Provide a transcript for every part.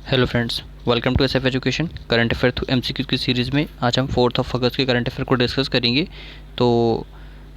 Hello friends, welcome to SF education current affair through MCQ की series में आज हम 4 अगस्त के करंट अफेयर को डिस्कस करेंगे। तो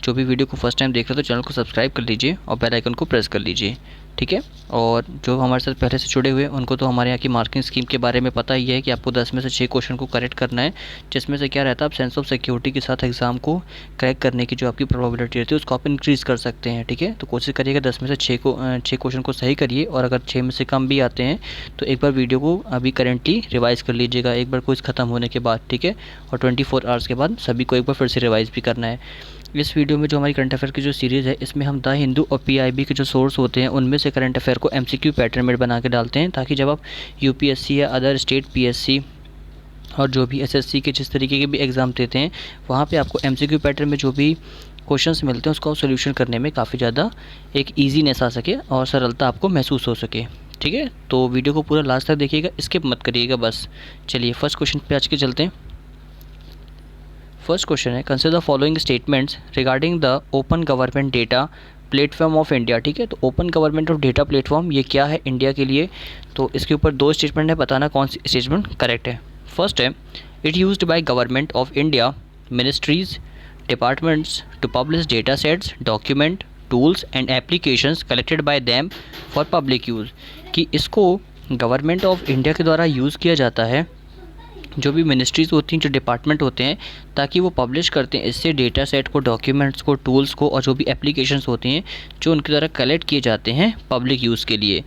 जो भी वीडियो को फर्स्ट टाइम देख रहे हो तो चैनल को सब्सक्राइब कर लीजिए और बेल आइकन को प्रेस कर लीजिए, ठीक है। और जो हमारे साथ पहले से जुड़े हुए हैं उनको तो हमारे यहाँ की मार्किंग स्कीम के बारे में पता ही है कि आपको 10 में से 6 क्वेश्चन को करेक्ट करना है, जिसमें से क्या रहता है, आप सेंस ऑफ सिक्योरिटी के साथ एग्जाम को क्रैक करने की जो आपकी प्रोबेबिलिटी रहती है उसको आप इंक्रीज़ कर सकते हैं, ठीक है। तो कोशिश करिएगा 10 में से 6 क्वेश्चन को सही करिए, और अगर 6 में से कम भी आते हैं तो एक बार वीडियो को अभी करेंटली रिवाइज़ कर लीजिएगा, एक बार क्विज़ ख़त्म होने के बाद, ठीक है। और 24 आवर्स के बाद सभी को एक बार फिर से रिवाइज़ भी करना है। इस वीडियो में जो हमारी करंट अफेयर की जो सीरीज़ है, इसमें हम द हिंदू और पीआईबी के जो सोर्स होते हैं उनमें से करंट अफेयर को एमसीक्यू पैटर्न में बना के डालते हैं, ताकि जब आप यूपीएससी या अदर स्टेट पीएससी और जो भी एसएससी के जिस तरीके के भी एग्ज़ाम देते हैं वहाँ पे आपको एमसीक्यू पैटर्न में जो भी क्वेश्चंस मिलते हैं उसको सोल्यूशन करने में काफ़ी ज़्यादा एक ईजीनेस आ सके और सरलता आपको महसूस हो सके, ठीक है। तो वीडियो को पूरा लास्ट तक देखिएगा, स्किप मत करिएगा बस। चलिए फर्स्ट क्वेश्चन पे आज के चलते हैं। फर्स्ट क्वेश्चन है, consider the following statements regarding the open government data platform of India, ठीक है। तो open government of data platform ये क्या है इंडिया के लिए, तो इसके ऊपर 2 स्टेटमेंट है, बताना कौन सी स्टेटमेंट करेक्ट है। फर्स्ट है, it used by government of India ministries departments to publish data sets document tools and applications collected by them for public use, कि इसको गवर्नमेंट ऑफ इंडिया के द्वारा यूज़ किया जाता है, जो भी मिनिस्ट्रीज़ होती हैं, जो डिपार्टमेंट होते हैं, ताकि वो पब्लिश करते हैं इससे डेटा सेट को, डॉक्यूमेंट्स को, टूल्स को, और जो भी एप्लीकेशंस होती हैं जो उनके द्वारा कलेक्ट किए जाते हैं पब्लिक यूज़ के लिए,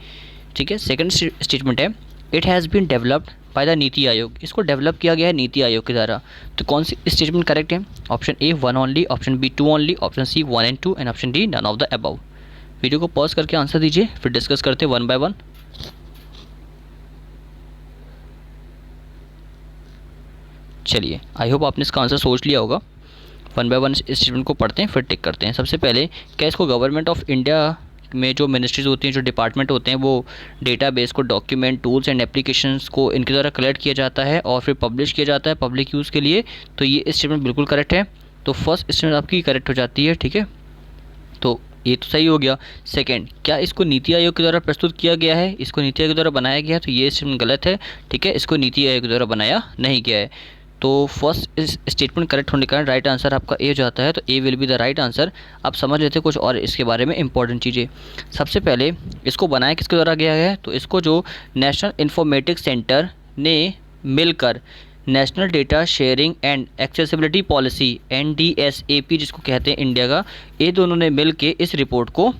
ठीक है। सेकंड स्टेटमेंट है, it has been developed by the NITI Aayog, इसको डेवलप किया गया है नीति आयोग के द्वारा। तो कौन सी स्टेटमेंट करेक्ट है? Option A 1 only, option B 2 only, option C 1 and 2 and option D none of the above. Video को पॉज करके आंसर दीजिए, फिर डिस्कस करते हैं 1 by 1। चलिए, आई होप आपने इसका आंसर सोच लिया होगा। 1 by 1 स्टेटमेंट को पढ़ते हैं फिर टिक करते हैं। सबसे पहले, क्या इसको गवर्नमेंट ऑफ इंडिया में जो मिनिस्ट्रीज होती हैं, जो डिपार्टमेंट होते हैं, वो डेटाबेस को, डॉक्यूमेंट, टूल्स एंड एप्लीकेशंस को इनके द्वारा कलेक्ट किया जाता है और फिर पब्लिश किया जाता है पब्लिक यूज़ के लिए। तो ये स्टेटमेंट बिल्कुल करेक्ट है। तो फर्स्ट स्टेटमेंट आपकी करेक्ट हो जाती है, ठीक है। तो ये तो सही हो गया। सेकंड, क्या इसको नीति आयोग के द्वारा प्रस्तुत किया गया है, इसको नीति आयोग के द्वारा बनाया गया है, तो ये स्टेटमेंट गलत है, ठीक है। इसको नीति आयोग के द्वारा बनाया नहीं गया है। तो फर्स्ट इस स्टेटमेंट करेक्ट होने के कारण राइट आंसर आपका ए हो जाता है। तो A will be the right answer. अब समझ लेते हैं कुछ और इसके बारे में इंपॉर्टेंट चीज़ें। सबसे पहले, इसको बनाया किसके द्वारा गया है, तो इसको जो नेशनल इन्फॉर्मेटिक्स सेंटर ने मिलकर national data sharing and accessibility policy NDSAP जिसको कहते हैं इंडिया का, ये दोनों ने मिल के इस रिपोर्ट को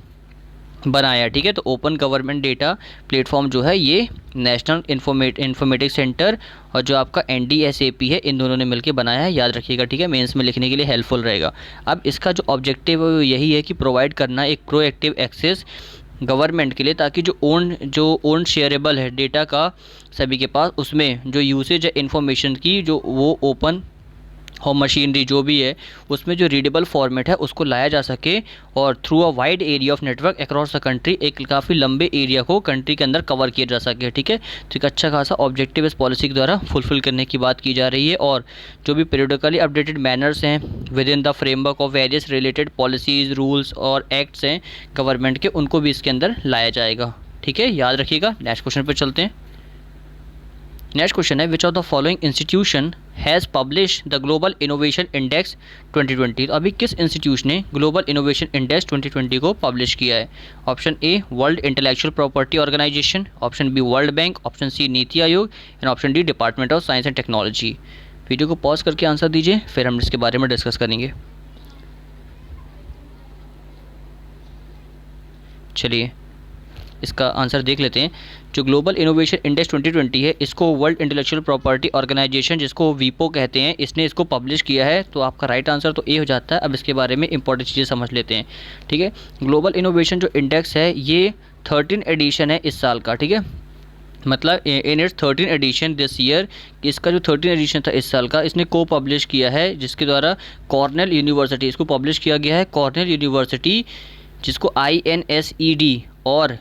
बनाया, ठीक है। तो ओपन गवर्नमेंट डेटा प्लेटफॉर्म जो है ये नेशनल इन्फॉर्मेटिक्स सेंटर और जो आपका NDSAP है, इन दोनों ने मिलकर बनाया है, याद रखिएगा, ठीक है। मेंस में लिखने के लिए हेल्पफुल रहेगा। अब इसका जो ऑब्जेक्टिव है वो यही है कि प्रोवाइड करना एक प्रोएक्टिव एक्सेस गवर्नमेंट के लिए, ताकि जो ओन शेयरेबल है डेटा का सभी के पास, उसमें जो यूसेज है इन्फॉर्मेशन की, जो वो ओपन होम मशीनरी जो भी है उसमें जो रीडेबल फॉर्मेट है उसको लाया जा सके, और through a wide area of network across the country, एक काफ़ी लंबे एरिया को कंट्री के अंदर कवर किया जा सके, ठीक है। तो एक अच्छा खासा ऑब्जेक्टिव इस पॉलिसी के द्वारा फुलफिल करने की बात की जा रही है। और जो भी पीरियडिकली अपडेटेड मैनर्स हैं with in the framework of various related policies, rules और एक्ट्स हैं गवर्नमेंट के, उनको भी इसके अंदर लाया जाएगा, ठीक है, याद रखिएगा। नेक्स्ट क्वेश्चन पर चलते हैं। नेक्स्ट क्वेश्चन है, which of the following institution has publish the global innovation index 2020। तो अभी किस इंस्टीट्यूशन ने ग्लोबल इनोवेशन इंडेक्स 2020 को पब्लिश किया है? Option A World Intellectual Property Organisation, option B World Bank, option C NITI Aayog and option D Department of Science and Technology. Video को pause करके answer दीजिए, फिर हम इसके बारे में डिस्कस करेंगे। चलिए इसका आंसर देख लेते हैं। जो ग्लोबल इनोवेशन इंडेक्स 2020 है, इसको वर्ल्ड इंटेलेक्चुअल प्रॉपर्टी ऑर्गेनाइजेशन जिसको वीपो कहते हैं, इसने इसको पब्लिश किया है। तो आपका राइट आंसर तो ए हो जाता है। अब इसके बारे में इंपॉर्टेंट चीज़ें समझ लेते हैं, ठीक है। ग्लोबल इनोवेशन जो इंडेक्स है ये 13 एडिशन है इस साल का, ठीक है। मतलब in its 13 edition this year, इसका जो 13 एडिशन था इस साल का, इसने को पब्लिश किया है, जिसके द्वारा कॉर्नेल यूनिवर्सिटी, इसको पब्लिश किया गया है कॉर्नेल यूनिवर्सिटी, जिसको INSED और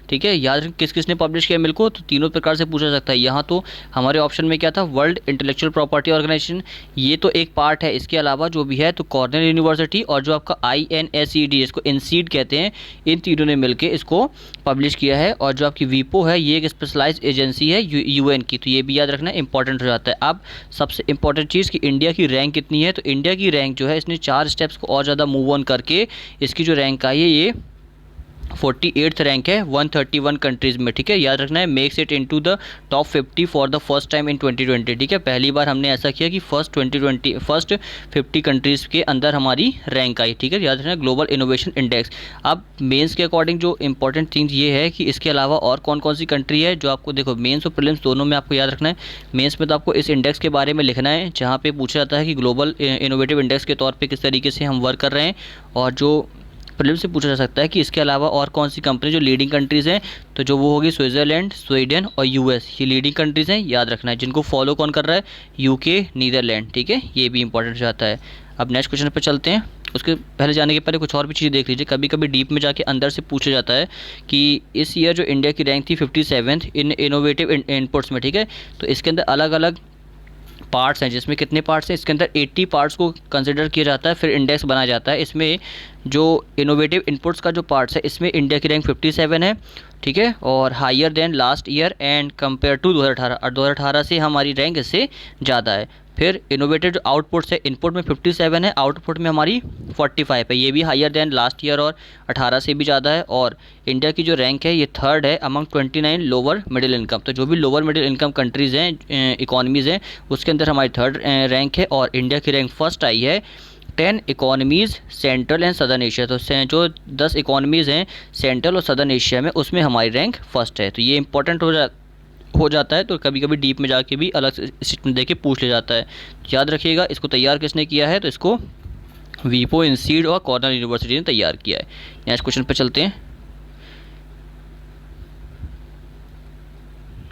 ठीक है, याद रखें किस किसने पब्लिश किया मिल को, तो तीनों प्रकार से पूछा जा सकता है। यहाँ तो हमारे ऑप्शन में क्या था, वर्ल्ड इंटेलेक्चुअल प्रॉपर्टी ऑर्गेनाइजेशन, ये तो एक पार्ट है। इसके अलावा जो भी है तो कॉर्नेल यूनिवर्सिटी और जो आपका INSED, इसको इनसीड कहते हैं, इन तीनों ने मिलकर इसको पब्लिश किया है। और जो आपकी वीपो है ये एक स्पेशलाइज एजेंसी है UN की, तो ये भी याद रखना इंपॉर्टेंट हो जाता है। अब सबसे इंपॉर्टेंट चीज़ कि इंडिया की रैंक कितनी है, तो इंडिया की रैंक जो है इसने 4 स्टेप्स को और ज़्यादा मूव ऑन करके इसकी जो रैंक आई है ये 48th रैंक है 131 कंट्रीज़ में। ठीक है, याद रखना है, makes it into the top 50 for the first time in 2020। ठीक है, पहली बार हमने ऐसा किया कि फर्स्ट 50 कंट्रीज़ के अंदर हमारी रैंक आई। ठीक है, याद रखना ग्लोबल इनोवेशन इंडेक्स। अब मेंस के अकॉर्डिंग जो इंपॉर्टेंट चीज़ ये है कि इसके अलावा और कौन कौन सी कंट्री है जो आपको, देखो मेंस और प्रीलिम्स दोनों में आपको याद रखना है। मेंस में तो आपको इस इंडेक्स के बारे में लिखना है जहाँ पे पूछा जाता है कि ग्लोबल इनोवेटिव इंडेक्स के तौर पे किस तरीके से हम वर्क कर रहे हैं, और जो प्रीलिम्स से पूछा जा सकता है कि इसके अलावा और कौन सी कंपनी जो लीडिंग कंट्रीज़ हैं, तो जो वो होगी स्विट्ज़रलैंड, स्वीडन और US, ये लीडिंग कंट्रीज़ हैं, याद रखना है। जिनको फॉलो कौन कर रहा है, UK, नीदरलैंड। ठीक है, ये भी इंपॉर्टेंट हो जाता है। अब नेक्स्ट क्वेश्चन पर चलते हैं। उसके पहले जाने के पहले कुछ और भी चीज़ें देख लीजिए। कभी कभी डीप में जाके अंदर से पूछा जाता है कि इस ईयर जो इंडिया की रैंक थी 57th इन इनोवेटिव इनपुट्स में। ठीक है, तो इसके अंदर अलग अलग पार्ट्स हैं, जिसमें कितने पार्ट्स हैं, इसके अंदर 80 पार्ट्स को कंसिडर किया जाता है, फिर इंडेक्स बनाया जाता है। इसमें जो इनोवेटिव इनपुट्स का जो पार्ट्स है इसमें इंडिया की रैंक 57 है। ठीक है, और higher than last year and compare to 2018, और 2018 से हमारी रैंक इससे ज़्यादा है। फिर इनोवेटिव जो आउटपुट्स है, इनपुट में 57 है, आउटपुट में हमारी 45 है, ये भी हायर देन लास्ट ईयर और 18 से भी ज़्यादा है। और इंडिया की जो रैंक है ये थर्ड है अमंग 29 लोअर मिडिल इनकम। तो जो भी लोअर मिडिल इनकम कंट्रीज़ हैं, इकॉनमीज़ हैं, उसके अंदर हमारी थर्ड रैंक है। और इंडिया की रैंक फर्स्ट आई है 10 economies central and southern Asia. तो जो 10 इकॉनमीज़ हैं सेंट्रल और सदर्न एशिया में, उसमें हमारी रैंक फर्स्ट है। तो ये इंपॉर्टेंट हो जाता है। तो कभी कभी डीप में जाके भी अलग स्टेटमेंट देके पूछ लिया जाता है। याद रखिएगा, इसको तैयार किसने किया है, तो इसको वीपो, इनसीड और कॉर्नेल यूनिवर्सिटी ने तैयार किया है। नेक्स्ट क्वेश्चन पे चलते हैं।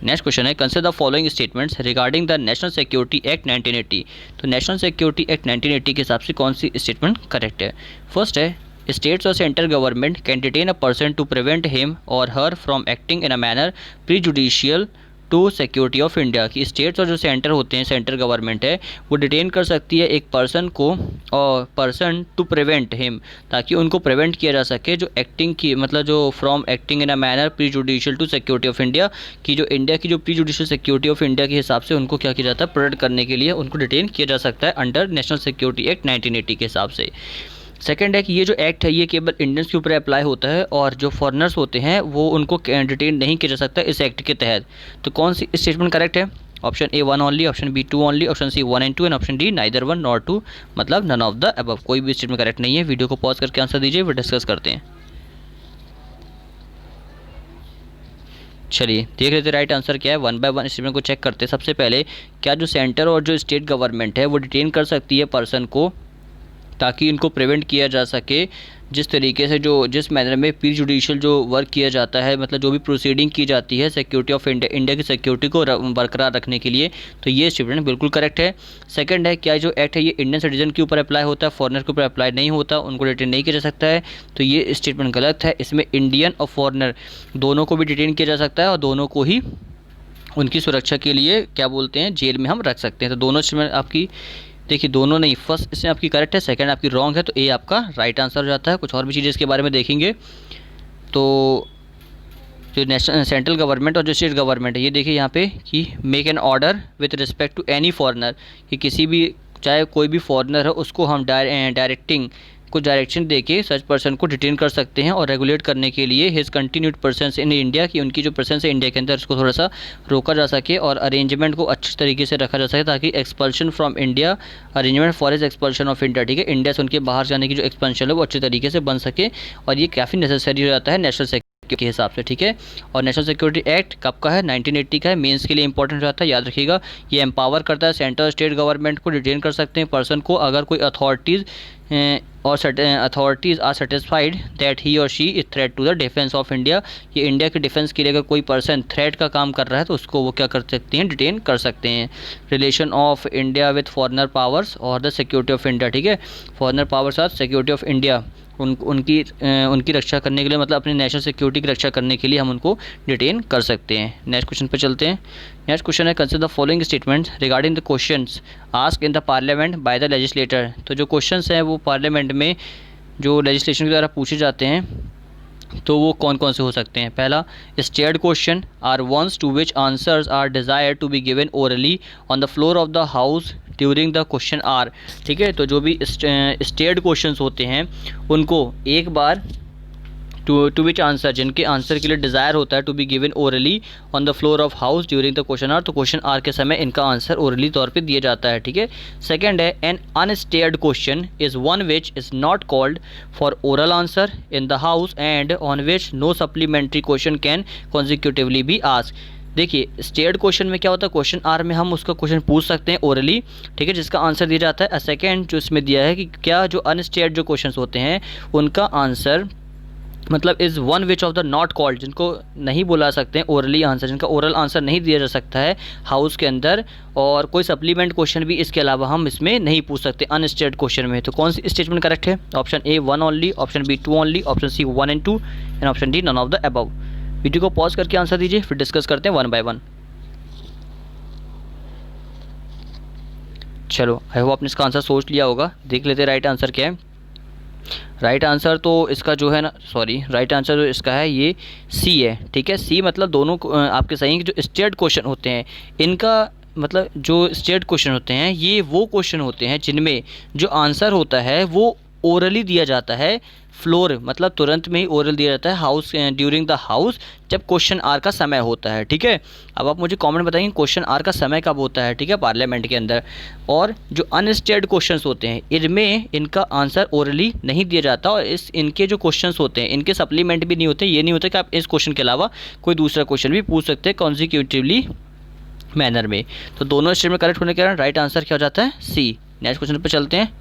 नेक्स्ट क्वेश्चन है, consider the following statements regarding the national security act 1980। तो नेशनल सिक्योरिटी एक्ट 1980 के हिसाब से कौन सी स्टेटमेंट करेक्ट है। फर्स्ट है, स्टेट्स और central government can detain a person to prevent him or her from acting in a manner prejudicial to security of India. की स्टेट्स और जो सेंटर होते हैं, सेंट्रल गवर्नमेंट है, वो डिटेन कर सकती है एक पर्सन को, और पर्सन टू प्रिवेंट हिम, ताकि उनको प्रिवेंट किया जा सके जो एक्टिंग की, मतलब जो from acting in a manner prejudicial to security of India, की जो इंडिया की जो prejudicial security of India के हिसाब से उनको क्या किया जाता है, प्रोटेक्ट करने के लिए उनको डिटेन किया जा सकता है अंडर नेशनल सिक्योरिटी एक्ट 1980 के हिसाब से। सेकंड है कि ये जो एक्ट है ये केवल इंडियंस के ऊपर अप्लाई होता है, और जो फॉरेनर्स होते हैं वो उनको डिटेन नहीं किया जा सकता इस एक्ट के तहत। तो कौन सी स्टेटमेंट करेक्ट है, option A 1 only, option B 2 only, option C 1 and 2 and option D neither 1 nor 2, मतलब नन ऑफ द अबव। कोई भी स्टेटमेंट करेक्ट नहीं है। वीडियो को पॉज करके आंसर दीजिए, फिर डिस्कस करते हैं। चलिए देख लेते राइट आंसर क्या है, 1 by 1 स्टेटमेंट को चेक करते हैं। सबसे पहले, क्या जो सेंटर और जो स्टेट गवर्नमेंट है वो डिटेन कर सकती है पर्सन को, ताकि इनको प्रिवेंट किया जा सके जिस तरीके से जिस मैनर में प्री जुडिशियल जो वर्क किया जाता है, मतलब जो भी प्रोसीडिंग की जाती है सिक्योरिटी ऑफ इंडिया की सिक्योरिटी को बरकरार रखने के लिए। तो ये स्टेटमेंट बिल्कुल करेक्ट है। सेकंड है, क्या जो एक्ट है ये इंडियन सिटीजन के ऊपर अप्लाई होता है, फॉरेनर के ऊपर अप्लाई नहीं होता, उनको डिटेन नहीं किया जा सकता है। तो ये स्टेटमेंट गलत है। इसमें इंडियन और फॉरेनर दोनों को भी डिटेन किया जा सकता है, और दोनों को ही उनकी सुरक्षा के लिए क्या बोलते हैं, जेल में हम रख सकते हैं। तो दोनों स्टेटमेंट आपकी, देखिए दोनों नहीं, फर्स्ट इसमें आपकी करेक्ट है, सेकंड आपकी रॉन्ग है, तो ए आपका राइट आंसर हो जाता है। कुछ और भी चीज़ें इसके बारे में देखेंगे। तो जो नेशनल सेंट्रल गवर्नमेंट और जो स्टेट गवर्नमेंट है, ये देखिए यहाँ पे कि make an order with respect to any foreigner, कि किसी भी, चाहे कोई भी फॉरेनर है, उसको हम डायरेक्टिंग कुछ डायरेक्शन देके सच पर्सन को डिटेन कर सकते हैं, और रेगुलेट करने के लिए his continued presence in India, की उनकी जो प्रेजेंस है इंडिया के अंदर उसको थोड़ा सा रोका जा सके, और अरेंजमेंट को अच्छे तरीके से रखा जा सके, ताकि expulsion from India, arrangement for his expulsion of India, ठीक है, इंडिया से उनके बाहर जाने की जो एक्सपेंशन है वो अच्छे तरीके से बन सके। और ये काफ़ी नेसेसरी हो जाता है नेशनल सिक्योरिटी के हिसाब से, ठीक है। और नेशनल सिक्योरिटी एक्ट कब का है, 1980 का है। मेंस के लिए इंपॉर्टेंट हो जाता है, याद रखिएगा। ये एम्पावर करता है सेंट्रल स्टेट गवर्नमेंट को, डिटेन कर सकते हैं पर्सन को अगर कोई authorities or authorities are satisfied that he or she is threat to the defence of India. ये इंडिया के डिफेंस के लिए अगर कोई पर्सन थ्रेट का काम कर रहा है तो उसको वो क्या कर सकते हैं, डिटेन कर सकते हैं। Relation of India with foreigner powers और द सिक्योरिटी ऑफ इंडिया, ठीक है, foreigner powers are security of India, उनकी रक्षा करने के लिए, मतलब अपनी नेशनल सिक्योरिटी की रक्षा करने के लिए हम उनको डिटेन कर सकते हैं। नेक्स्ट क्वेश्चन पे चलते हैं। नेक्स्ट क्वेश्चन है, consider the following statements regarding the questions asked in the parliament by the legislator. तो जो क्वेश्चंस हैं वो पार्लियामेंट में जो लेजिस्लेशन के द्वारा पूछे जाते हैं तो वो कौन कौन से हो सकते हैं। पहला, starred question are ones to which answers are desired to be given orally on the floor of the house during the question hour. ठीक है, तो जो भी स्टेयर्ड क्वेश्चंस होते हैं उनको एक बार टू विच आंसर, जिनके आंसर के लिए डिज़ायर होता है to be given orally on the floor of house during the question hour, तो क्वेश्चन आर के समय इनका आंसर ओरली तौर पे दिया जाता है। ठीक है। सेकंड है, an unstarred question is one which is not called for oral answer in the house and on which no supplementary question can consecutively be asked. देखिए, स्टेयर्ड क्वेश्चन में क्या होता है, क्वेश्चन आर में हम उसका क्वेश्चन पूछ सकते हैं ओरली, ठीक है, जिसका आंसर दिया जाता है। सेकंड जो इसमें दिया है कि क्या जो अनस्टेयर्ड जो क्वेश्चंस होते हैं उनका आंसर मतलब is one which of the not called, जिनको नहीं बोला सकते हैं ओरली आंसर, जिनका ओरल आंसर नहीं दिया जा सकता है हाउस के अंदर, और कोई सप्लीमेंट क्वेश्चन भी इसके अलावा हम इसमें नहीं पूछ सकते अनस्टेयर्ड क्वेश्चन में। तो कौन सी स्टेटमेंट करेक्ट है? Option A 1 only, option B 2 only, option C 1 and 2 and option D none of the above. Video को पॉज करके आंसर दीजिए, फिर डिस्कस करते हैं 1 by 1। चलो, आई होप आपने इसका आंसर सोच लिया होगा। देख लेते हैं राइट आंसर क्या है। राइट आंसर तो इसका जो है ना, राइट आंसर जो इसका है ये सी है। ठीक है, सी मतलब दोनों आपके सही हैं कि जो स्टेयर्ड क्वेश्चन होते हैं इनका मतलब जो स्टेयर्ड क्वेश्चन होते हैं ये वो क्वेश्चन होते हैं जिनमें जो आंसर होता है वो ओरली दिया जाता है, फ्लोर मतलब तुरंत में ही ओरल दिया जाता है हाउस ड्यूरिंग द हाउस जब क्वेश्चन आर का समय होता है। ठीक है, अब आप मुझे कमेंट बताएंगे क्वेश्चन आर का समय कब होता है। ठीक है, पार्लियामेंट के अंदर। और जो अनस्टेयर्ड क्वेश्चंस होते हैं इनमें इनका आंसर ओरली नहीं दिया जाता, और इनके जो क्वेश्चंस होते हैं इनके सप्लीमेंट भी नहीं होते। ये नहीं होता कि आप इस क्वेश्चन के अलावा कोई दूसरा क्वेश्चन भी पूछ सकते हैं कॉन्जिक्यूटिवली मैनर में। तो दोनों स्टेटमेंट करेक्ट होने के कारण राइट आंसर क्या हो जाता है? सी। नेक्स्ट क्वेश्चन पर चलते हैं।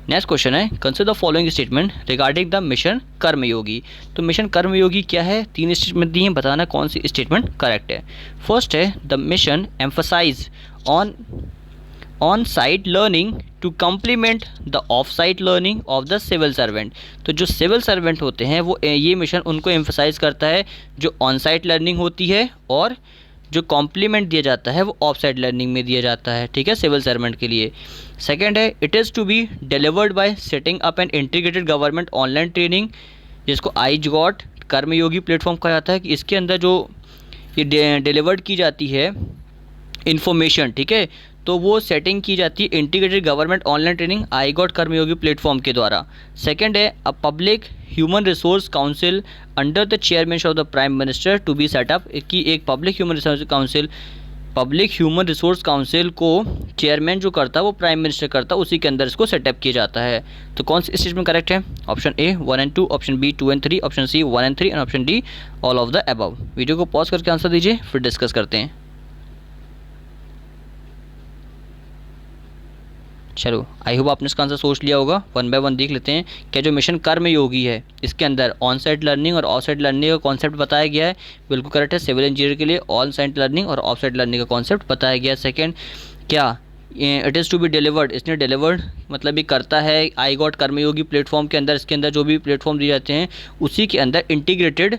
नेक्स्ट क्वेश्चन है, consider the following statement regarding the mission Karmayogi. तो मिशन कर्मयोगी क्या है? 3 स्टेटमेंट दी हैं, बताना कौन सी स्टेटमेंट करेक्ट है। फर्स्ट है, the mission emphasise on site learning to complement the off site learning of the civil servant. तो जो सिविल सर्वेंट होते हैं वो ये मिशन उनको एम्फसाइज करता है जो ऑन साइट लर्निंग होती है, और जो कॉम्प्लीमेंट दिया जाता है वो ऑफ साइड लर्निंग में दिया जाता है। ठीक है, सिविल सर्वेंट के लिए। सेकंड है, it is to be delivered by setting up an integrated government online training, जिसको IGOT कर्मयोगी प्लेटफॉर्म कहा जाता है, कि इसके अंदर जो ये डिलीवर्ड की जाती है इन्फॉर्मेशन, ठीक है, तो वो सेटिंग की जाती है integrated government online training IGOT Karmayogi platform के द्वारा। सेकंड है, a public human resource council under the chairmanship of the prime minister to be set up, कि एक पब्लिक ह्यूमन रिसोर्स काउंसिल को चेयरमैन जो करता है वो प्राइम मिनिस्टर करता है, उसी के अंदर इसको सेटअप किया जाता है। तो कौन सी स्टेटमेंट करेक्ट है? Option A 1 and 2, option B 2 and 3, option C 1 and 3 and option D all of the above. Video को पॉज करके आंसर दीजिए, फिर डिस्कस करते हैं। चलो, आई होप आपने इसका आंसर सोच लिया होगा। 1 by 1 देख लेते हैं। क्या जो मिशन कर्मयोगी है इसके अंदर ऑन साइट लर्निंग और ऑफ साइट लर्निंग का कॉन्सेप्ट बताया गया है? बिल्कुल करेक्ट है। सिविल इंजीनियर के लिए ऑन साइट लर्निंग और ऑफ साइट लर्निंग का कॉन्सेप्ट बताया गया है। सेकेंड, क्या it is to be delivered, इसने डिलीवर्ड मतलब ये करता है IGOT कर्मयोगी प्लेटफॉर्म के अंदर, इसके अंदर जो भी प्लेटफॉर्म दिए जाते हैं उसी के अंदर इंटीग्रेटेड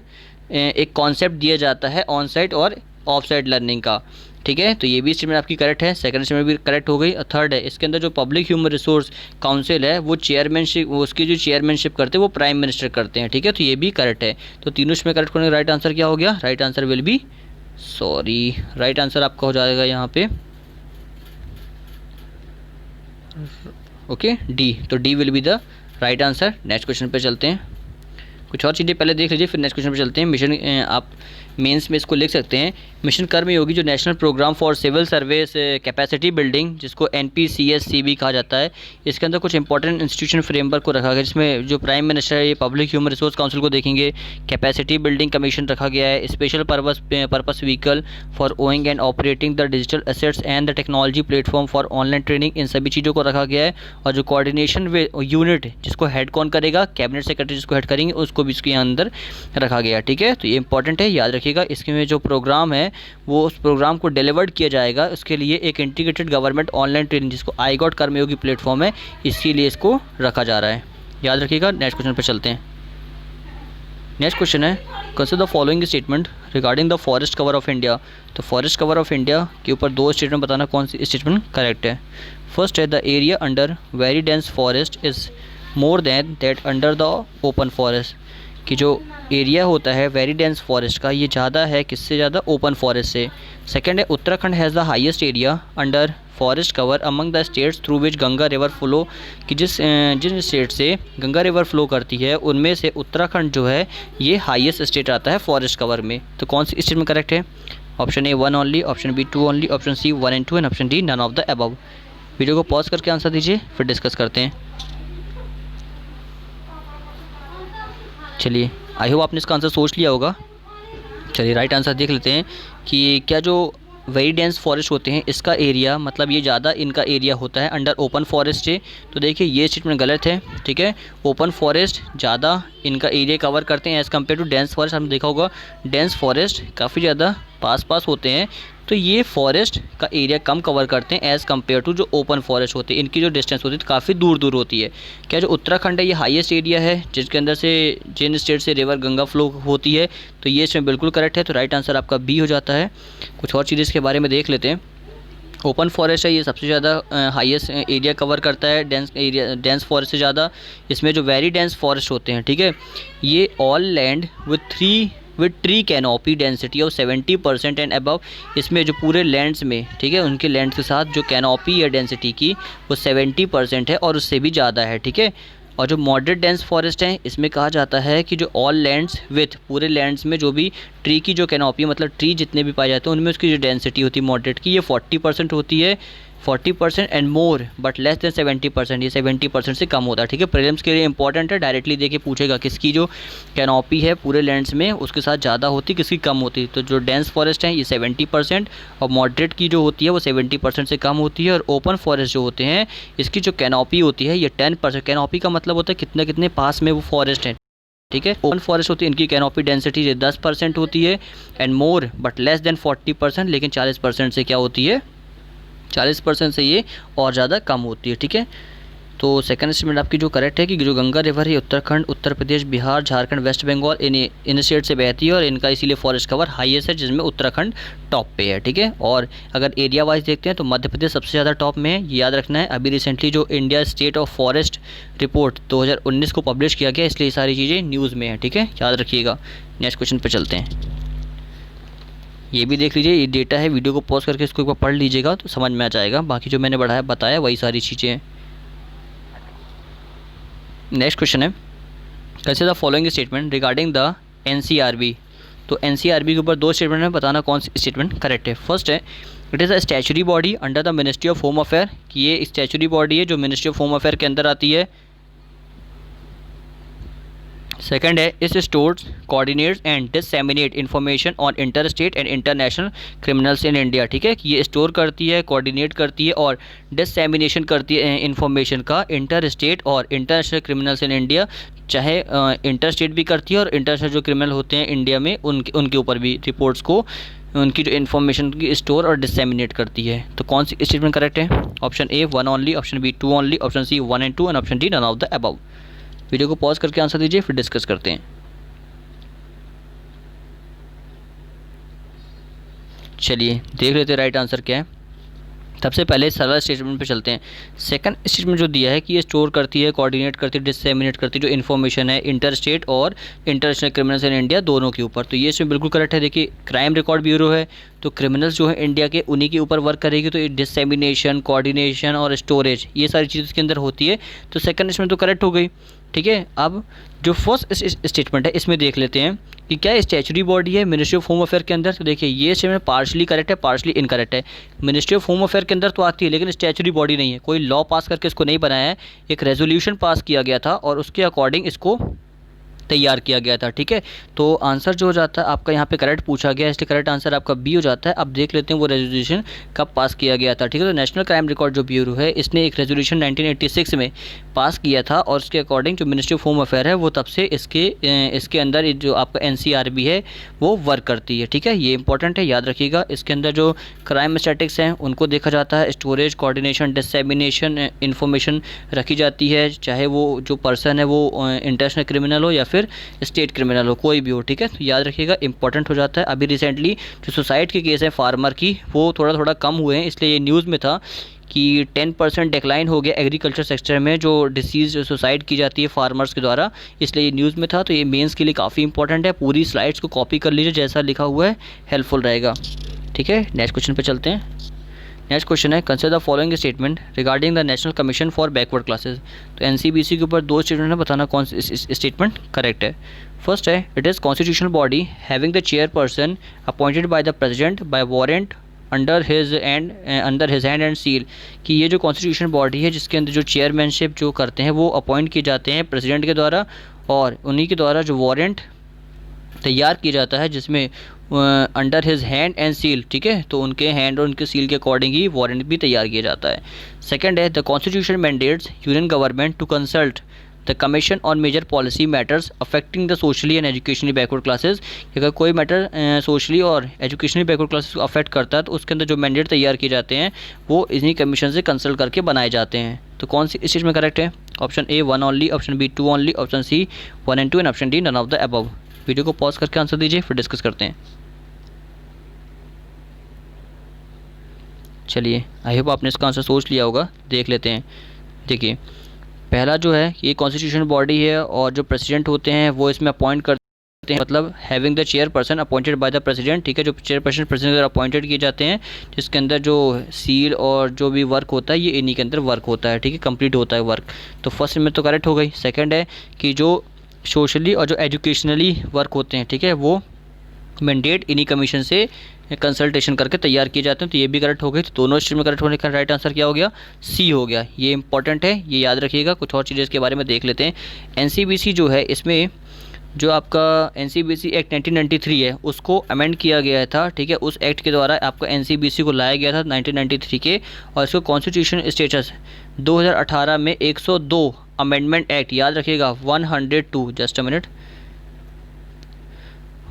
एक कॉन्सेप्ट दिया जाता है ऑन साइट और ऑफ साइट लर्निंग का। ठीक है, तो ये भी स्टेटमेंट आपकी करेक्ट है। सेकंड स्टेटमेंट भी करेक्ट हो गई। और थर्ड है, इसके अंदर जो पब्लिक ह्यूमन रिसोर्स काउंसिल है वो चेयरमैनशिप, उसकी जो चेयरमैनशिप करते हैं वो प्राइम मिनिस्टर करते हैं। ठीक है, तो ये भी करेक्ट है। तो तीनों इसमें करेक्ट होने का राइट आंसर क्या हो गया? Right answer will be right answer आपका हो जाएगा यहाँ पे ओके डी। तो D will be the right answer. Next question पे चलते हैं। कुछ और चीज़ें पहले देख लीजिए, फिर नेक्स्ट क्वेश्चन पे चलते हैं। मिशन आप मेंस में इसको लिख सकते हैं, मिशन कर्मयोगी जो national programme for civil service capacity building, जिसको NPCSCB कहा जाता है, इसके अंदर कुछ इंपॉर्टेंट इंस्टीट्यूशन फ्रेमवर्क को रखा गया, जिसमें जो प्राइम मिनिस्टर है ये पब्लिक ह्यूमन रिसोर्स काउंसिल को देखेंगे, कैपेसिटी बिल्डिंग कमीशन रखा गया है, special purpose vehicle for owing and operating the digital assets and the technology platform for online training, इन सभी चीज़ों को रखा गया है। और जो कोऑर्डिनेशन यूनिट जिसको हेड कौन करेगा, कैबिनेट सेक्रेटरी जिसको हेड करेंगे, उसको भी इसके अंदर रखा गया। ठीक है, तो ये इंपॉर्टेंट है, याद रखिएगा। इसके में जो प्रोग्राम है वो उस प्रोग्राम को डिलीवर्ड किया जाएगा, उसके लिए एक इंटीग्रेटेड गवर्नमेंट ऑनलाइन ट्रेनिंग जिसको IGOT कर्मयोगी प्लेटफॉर्म है, इसके लिए इसको रखा जा रहा है। याद रखिएगा। नेक्स्ट क्वेश्चन पे चलते हैं। नेक्स्ट क्वेश्चन है consider the following statement regarding the forest cover of India. तो फॉरेस्ट कवर ऑफ इंडिया के ऊपर दो स्टेटमेंट बताना कौन सी स्टेटमेंट करेक्ट है। फर्स्ट है the area under very dense forest is more than that under the open forest, कि जो एरिया होता है वेरी डेंस फॉरेस्ट का ये ज़्यादा है किससे, ज़्यादा ओपन फॉरेस्ट से। सेकंड है Uttarakhand has the highest area under forest cover among the states through which Ganga river flow, कि जिन स्टेट से गंगा रिवर फ्लो करती है उनमें से उत्तराखंड जो है ये हाईएस्ट स्टेट आता है फॉरेस्ट कवर में। तो कौन सी स्टेट में करेक्ट है। Option A 1 only, option B 2 only, option C 1 and 2 and option D none of the above. Video को पॉज करके आंसर दीजिए फिर डिस्कस करते हैं। चलिए, आई होप आपने इसका आंसर सोच लिया होगा। चलिए राइट आंसर देख लेते हैं कि क्या जो वेरी डेंस फॉरेस्ट होते हैं इसका एरिया मतलब ये ज़्यादा इनका एरिया होता है अंडर ओपन फॉरेस्ट से। तो देखिए ये स्टेटमेंट गलत है, ठीक है। ओपन फॉरेस्ट ज़्यादा इनका एरिया कवर करते हैं as compare to dense forest. हमने देखा होगा डेंस फॉरेस्ट काफ़ी ज़्यादा पास होते हैं, तो ये फॉरेस्ट का एरिया कम कवर करते हैं एज़ कम्पेयर टू जो ओपन फॉरेस्ट होते हैं। इनकी जो डिस्टेंस होती है तो काफ़ी दूर होती है। क्या जो उत्तराखंड है ये हाईएस्ट एरिया है जिसके अंदर से जिन स्टेट से रिवर गंगा फ्लो होती है, तो ये इसमें बिल्कुल करेक्ट है। तो राइट आंसर आपका बी हो जाता है। कुछ और चीज़ें इसके बारे में देख लेते हैं। ओपन फॉरेस्ट है ये सबसे ज़्यादा हाईएस्ट एरिया कवर करता है डेंस फॉरेस्ट से ज़्यादा। इसमें जो वेरी डेंस फॉरेस्ट होते हैं, ठीक है, ये all land with tree canopy density of 70% and above. इसमें जो पूरे लैंड्स में, ठीक है, उनके लैंड के साथ जो कैनोपी या डेंसिटी की वो 70% है और उससे भी ज़्यादा है, ठीक है। और जो मॉडरेट डेंस फॉरेस्ट हैं इसमें कहा जाता है कि जो ऑल लैंड्स विथ पूरे लैंड्स में जो भी ट्री की जो कैनोपी मतलब ट्री जितने भी पाए जाते हैं उनमें उसकी जो डेंसिटी होती है मॉडरेट की ये 40% होती है, 40% and more but less than 70%, ये 70% से कम होता है, ठीक है। प्रीलिम्स के लिए इंपॉर्टेंट है, डायरेक्टली देखिए पूछेगा किसकी जो कैनोपी है पूरे लैंड्स में उसके साथ ज़्यादा होती किसकी कम होती। तो जो डेंस फॉरेस्ट है ये 70% और मॉडरेट की जो होती है वो 70% से कम होती है। और ओपन फॉरेस्ट जो होते हैं इसकी जो कैनोपी होती है ये 10%। कैनोपी का मतलब होता है कितने पास में वो फॉरेस्ट है, ठीक है। ओपन फॉरेस्ट होती है इनकी कैनोपी डेंसिटी ये 10% होती है and more but less than 40%, लेकिन 40% से क्या होती है, 40% से ये और ज़्यादा कम होती है, ठीक है। तो सेकंड स्टेटमेंट आपकी जो करेक्ट है कि जो गंगा रिवर है उत्तराखंड, उत्तर प्रदेश, बिहार, झारखंड, वेस्ट बंगाल इन स्टेट से बहती है और इनका इसीलिए फॉरेस्ट कवर हाईएस्ट है जिसमें उत्तराखंड टॉप पे है, ठीक है। और अगर एरिया वाइज देखते हैं तो मध्य प्रदेश सबसे ज़्यादा टॉप में है, ये याद रखना है। अभी रिसेंटली जो India state of forest report 2019 को पब्लिश किया गया, इसलिए सारी चीज़ें न्यूज़ में है, ठीक है, याद रखिएगा। नेक्स्ट क्वेश्चन पर चलते हैं। ये भी देख लीजिए, ये डेटा है, वीडियो को पॉज करके इसको एक बार पढ़ लीजिएगा तो समझ में आ जाएगा। बाकी जो मैंने बताया वही सारी चीज़ें हैं। नेक्स्ट क्वेश्चन है consider the following statement regarding the NCRB. तो एनसीआरबी के ऊपर दो स्टेटमेंट में बताना कौन सी स्टेटमेंट करेक्ट है। फर्स्ट है it is a statutory body under the ministry of home affair, कि ये स्टैचुरी बॉडी है जो मिनिस्ट्री ऑफ होम अफेयर के अंदर आती है। सेकंड है इस stores coordinates and disseminate information on interstate and international criminals in India, ठीक है। ये स्टोर करती है, कोऑर्डिनेट करती है और डिससेमिनेशन करती है इन्फॉर्मेशन का इंटर स्टेट और इंटरनेशनल क्रिमिनल्स इन इंडिया, चाहे इंटर स्टेट भी करती है और इंटरनेशनल जो क्रिमिनल होते हैं इंडिया में उनके ऊपर भी रिपोर्ट्स को उनकी जो इन्फॉर्मेशन की स्टोर और डिससेमिनेट करती है। तो कौन सी स्टेटमेंट करेक्ट है। Option A 1 only, option B 2 only, option C 1 and 2 and option D none of the above. Video को पॉज करके आंसर दीजिए फिर डिस्कस करते हैं। चलिए देख लेते हैं राइट आंसर क्या है। सबसे पहले सरल स्टेटमेंट पे चलते हैं। सेकंड स्टेटमेंट जो दिया है कि ये स्टोर करती है, कोऑर्डिनेट करती है, डिससेमिनेट करती है जो इन्फॉर्मेशन है इंटर स्टेट और इंटरनेशनल क्रिमिनल्स इन इंडिया दोनों के ऊपर, तो ये इसमें बिल्कुल करेक्ट है। देखिए क्राइम रिकॉर्ड ब्यूरो है तो क्रिमिनल्स जो है इंडिया के उन्हीं के ऊपर वर्क करेगी, तो डिससेमिनेशन, कोऑर्डिनेशन और स्टोरेज ये सारी चीज़ इसके अंदर होती है। तो सेकंड स्टेटमेंट तो करेक्ट हो गई, ठीक है। अब जो फर्स्ट स्टेटमेंट है इसमें देख लेते हैं कि क्या स्टैचुरी बॉडी है मिनिस्ट्री ऑफ होम अफेयर के अंदर। तो देखिए ये स्टेटमेंट पार्शली करेक्ट है, पार्शली इनकरेक्ट है। मिनिस्ट्री ऑफ होम अफेयर के अंदर तो आती है लेकिन स्टैचुरी बॉडी नहीं है, कोई लॉ पास करके इसको नहीं बनाया है, एक रेजोल्यूशन पास किया गया था और उसके अकॉर्डिंग इसको तैयार किया गया था। ठीक है, तो आंसर जो हो जाता है आपका यहाँ पे करेक्ट पूछा गया है, इसलिए करेक्ट आंसर आपका बी हो जाता है। अब देख लेते हैं वो रेजोल्यूशन कब पास किया गया था। ठीक है, तो नेशनल क्राइम रिकॉर्ड जो ब्यूरो है इसने एक रेजोल्यूशन 1986 में पास किया था, और उसके अकॉर्डिंग जो मिनिस्ट्री ऑफ होम अफेयर है वो तब से इसके अंदर जो आपका NCRB है वो वर्क करती है। ठीक है, ये इंपॉर्टेंट है, याद रखिएगा। इसके अंदर जो क्राइम स्टैटिक्स हैं उनको देखा जाता है, स्टोरेज, कोऑर्डिनेशन, डिसेमिनेशन इन्फॉर्मेशन रखी जाती है, चाहे वो जो पर्सन है वो इंटरनेशनल क्रिमिनल हो या फिर स्टेट क्रिमिनल हो, कोई भी हो। ठीक है, तो याद रखिएगा, इंपॉर्टेंट हो जाता है। अभी रिसेंटली जो सुसाइड के केस है फार्मर की वो थोड़ा थोड़ा कम हुए हैं, इसलिए ये न्यूज़ में था कि 10% डिक्लाइन हो गया एग्रीकल्चर सेक्टर में जो डिसीज़ सुसाइड की जाती है फार्मर्स के द्वारा, इसलिए ये न्यूज़ में था। तो ये मेंस के लिए काफ़ी इंपॉर्टेंट है, पूरी स्लाइड्स को कॉपी कर लीजिए, जैसा लिखा हुआ है हेल्पफुल रहेगा। ठीक है, नेक्स्ट क्वेश्चन पे चलते हैं। नेक्स्ट क्वेश्चन है, consider the following statement regarding the national commission for backward classes. तो NCBC के ऊपर 2 स्टेटमेंट है, बताना कौन सी स्टेटमेंट करेक्ट है। फर्स्ट है, it is constitutional body having the chairperson appointed by the president bye warrant under his hand and seal. कि ये जो कॉन्स्टिट्यूशन बॉडी है जिसके अंदर जो चेयरमैनशिप जो करते हैं वो अपॉइंट किए जाते हैं प्रेसिडेंट के द्वारा, और उन्हीं के द्वारा जो वारंट तैयार किया जाता है जिसमें under his hand and seal. ठीक है, तो उनके हैंड और उनके सील के अकॉर्डिंग ही वारंट भी तैयार किया जाता है। सेकंड है, the constitution mandates union government to consult the commission on major policy matters affecting the socially and educationally backward classes. अगर कोई मैटर सोशली और एजुकेशनली बैकवर्ड क्लासेस को अफेक्ट करता है तो उसके अंदर जो मैंडेट तैयार किए जाते हैं वो इन्हीं कमीशन से कंसल्ट करके बनाए जाते हैं। तो कौन सी इस चीज़ में करेक्ट है? Option A 1 only, option B 2 only, option C 1 and 2 and option D none of the above. Video को पॉज करके आंसर दीजिए, फिर डिस्कस करते हैं। चलिए, आई होप आपने इसका आंसर सोच लिया होगा, देख लेते हैं। देखिए, पहला जो है ये कॉन्स्टिट्यूशन बॉडी है और जो प्रेसिडेंट होते हैं वो इसमें अपॉइंट करते हैं, मतलब having the chairperson appointed by the president. ठीक है, जो चेयरपर्सन प्रेसिडेंट द्वारा अपॉइंटेड किए जाते हैं, जिसके अंदर जो सील और जो भी वर्क होता है ये इन्हीं के अंदर वर्क होता है। ठीक है, कंप्लीट होता है वर्क। तो फर्स्ट में तो करेक्ट हो गई। सेकंड है कि जो सोशली और जो एजुकेशनली वर्क होते हैं, ठीक है, वो मैंडेट इन्हीं कमीशन से कंसल्टेशन करके तैयार किए जाते हैं। तो ये भी करेक्ट हो गई। तो दोनों स्ट्रीम में करेक्ट होने का राइट आंसर क्या हो गया? सी हो गया। ये इंपॉर्टेंट है, ये याद रखिएगा। कुछ और चीज़ें इसके बारे में देख लेते हैं। NCBC जो है इसमें जो आपका NCBC एक्ट 1993 है उसको अमेंड किया गया था। ठीक है, उस एक्ट के द्वारा आपका NCBC को लाया गया था 1993 के, और इसको कॉन्स्टिट्यूशन स्टेटस 2018 में 102 अमेंडमेंट एक्ट, याद रखिएगा 102, just a minute,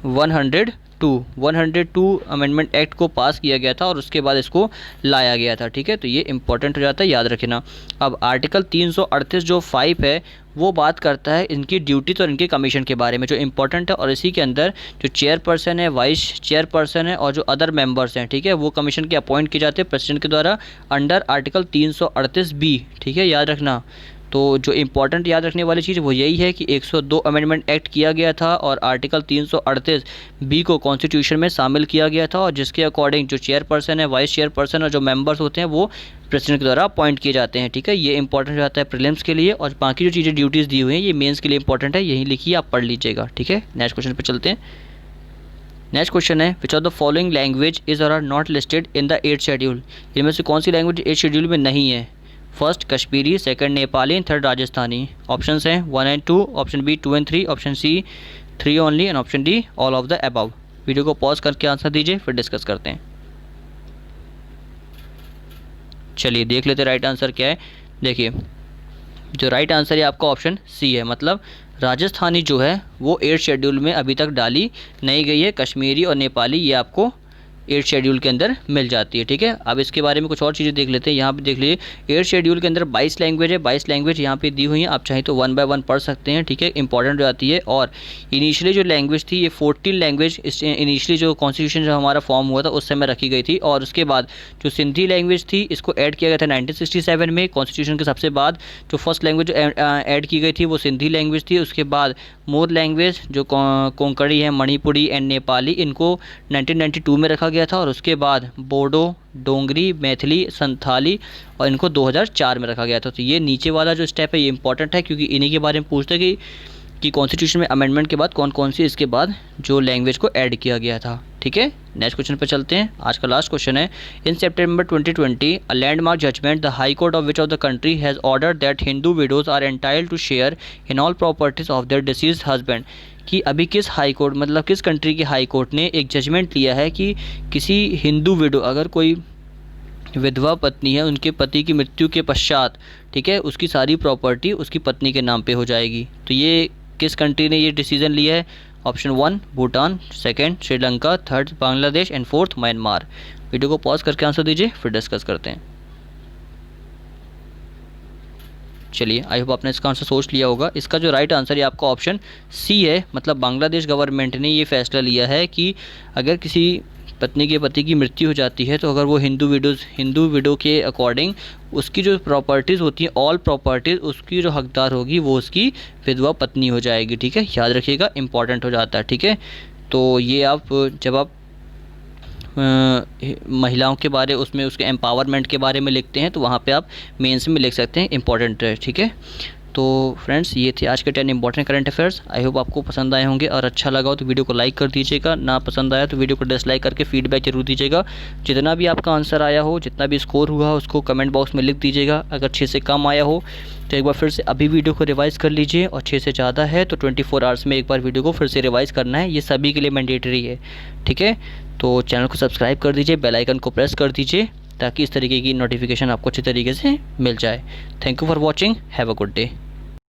102 amendment act को पास किया गया था और उसके बाद इसको लाया गया था। ठीक है, तो ये इंपॉर्टेंट हो जाता है, याद रखना। अब आर्टिकल 338 जो 5 है वो बात करता है इनकी ड्यूटीज और इनके कमीशन के बारे में, जो इंपॉर्टेंट है। और इसी के अंदर जो चेयरपर्सन है, वाइस चेयरपर्सन है और जो अदर मेंबर्स हैं, ठीक है, वो कमीशन के अपॉइंट किए जाते हैं प्रेसिडेंट के द्वारा अंडर आर्टिकल 338B। ठीक है, याद रखना। तो जो इम्पॉर्टेंट याद रखने वाली चीज़ वो यही है कि 102 अमेंडमेंट एक्ट किया गया था और आर्टिकल 338B को कॉन्स्टिट्यूशन में शामिल किया गया था, और जिसके अकॉर्डिंग जो चेयरपर्सन है, वाइस चेयरपर्सन और जो मेंबर्स होते हैं वो प्रेसिडेंट के द्वारा अपॉइंट किए जाते हैं। ठीक है, ये इंपॉर्टेंट हो जाता है प्रीलिम्स के लिए, और बाकी जो चीज़ें ड्यूटीज़ दी हुई हैं ये मेंस के लिए इंपॉर्टेंट है, यही लिखिए, आप पढ़ लीजिएगा। ठीक है, नेक्स्ट क्वेश्चन पर चलते हैं। नेक्स्ट क्वेश्चन है, which of the following language is or are not listed in the 8th schedule. इनमें से कौन सी लैंग्वेज 8th शेड्यूल में नहीं है? First Kashmiri, second Nepali, third Rajasthani. Options हैं 1 and 2, option B 2 and 3, option C 3 only and option D all of the above. Video को pause करके answer दीजिए, फिर डिस्कस करते हैं। चलिए देख लेते राइट आंसर क्या है। देखिए, जो राइट आंसर है आपका ऑप्शन सी है, मतलब राजस्थानी जो है वो 8th शेड्यूल में अभी तक डाली नहीं गई है। कश्मीरी और नेपाली ये आपको 8th शेड्यूल के अंदर मिल जाती है। ठीक है, अब इसके बारे में कुछ और चीज़ें देख लेते हैं। यहाँ पे देख लीजिए 8th शेड्यूल के अंदर 22 लैंग्वेज है, 22 लैंग्वेज यहाँ पे दी हुई हैं, आप चाहें तो 1 by 1 पढ़ सकते हैं। ठीक है, इंपॉर्टेंट हो जाती है। और इनिशियली जो लैंग्वेज थी ये 14 लैंग्वेज इनिशियली जो कॉन्स्टिट्यूशन जो हमारा फॉर्म हुआ था उस समय रखी गई थी, और उसके बाद जो सिंधी लैंग्वेज थी इसको ऐड किया गया था 1967 में कॉन्स्टिट्यूशन के सबसे बाद। जो फर्स्ट लैंग्वेज ऐड की गई थी वो सिंधी लैंग्वेज थी। उसके बाद मोर लैंग्वेज जो कोंकणी है, मणिपुरी एंड नेपाली, इनको 1992 में रखा गया था, और उसके बाद बोडो, डोंगरी, मैथिली, संथाली और इनको 2004 में रखा गया था। तो ये नीचे वाला जो स्टेप है ये इंपॉर्टेंट है, क्योंकि इन्हीं के बारे में पूछते हैं कि कि कॉन्स्टिट्यूशन में अमेंडमेंट के बाद कौन कौन सी इसके बाद जो लैंग्वेज को ऐड किया गया था। ठीक है, नेक्स्ट क्वेश्चन पे चलते हैं। आज का लास्ट क्वेश्चन है, in September 2020 a landmark judgment the high court of which of the country has order that Hindu widows are entitled to share in all properties of their deceased husband. कि अभी किस high court, मतलब किस country की high court ने एक judgement लिया है कि किसी हिंदू विडो, अगर कोई विधवा पत्नी है, उनके पति की मृत्यु के पश्चात, ठीक है, उसकी सारी प्रॉपर्टी उसकी पत्नी के नाम पे हो जाएगी। तो ये किस कंट्री ने ये डिसीजन लिया है? Option 1 Bhutan, second Sri Lanka, third Bangladesh and fourth Myanmar. Video को पॉज करके आंसर दीजिए, फिर डिस्कस करते हैं। चलिए, आई होप आपने इसका आंसर सोच लिया होगा। इसका जो राइट आंसर है आपका ऑप्शन सी है, मतलब बांग्लादेश गवर्नमेंट ने ये फैसला लिया है कि अगर किसी पत्नी के पति की मृत्यु हो जाती है तो अगर वो हिंदू विडो के अकॉर्डिंग उसकी जो प्रॉपर्टीज़ होती हैं, ऑल प्रॉपर्टीज़, उसकी जो हकदार होगी वो उसकी विधवा पत्नी हो जाएगी। ठीक है, याद रखिएगा, इंपॉर्टेंट हो जाता है। ठीक है, तो ये आप जब आप महिलाओं के बारे उसमें उसके एम्पावरमेंट के बारे में लिखते हैं तो वहाँ पे आप मेंस में लिख सकते हैं, इंपॉर्टेंट है। ठीक है, तो फ्रेंड्स ये थे आज के 10 important current affairs. I hope आपको पसंद आए होंगे, और अच्छा लगा हो तो वीडियो को लाइक कर दीजिएगा, ना पसंद आया तो वीडियो को डिसलाइक करके फीडबैक जरूर दीजिएगा। जितना भी आपका आंसर आया हो, जितना भी स्कोर हुआ हो, उसको कमेंट बॉक्स में लिख दीजिएगा। अगर 6 से कम आया हो तो एक बार फिर से अभी वीडियो को रिवाइज़ कर लीजिए, और 6 से ज़्यादा है तो 24 आवर्स में एक बार वीडियो को फिर से रिवाइज़ करना है। ये सभी के लिए मैंडेटरी है। ठीक है, तो चैनल को सब्सक्राइब कर दीजिए, बेल आइकन को प्रेस कर दीजिए, ताकि इस तरीके की नोटिफिकेशन आपको अच्छी तरीके से मिल जाए। Thank you for watching, have a good day.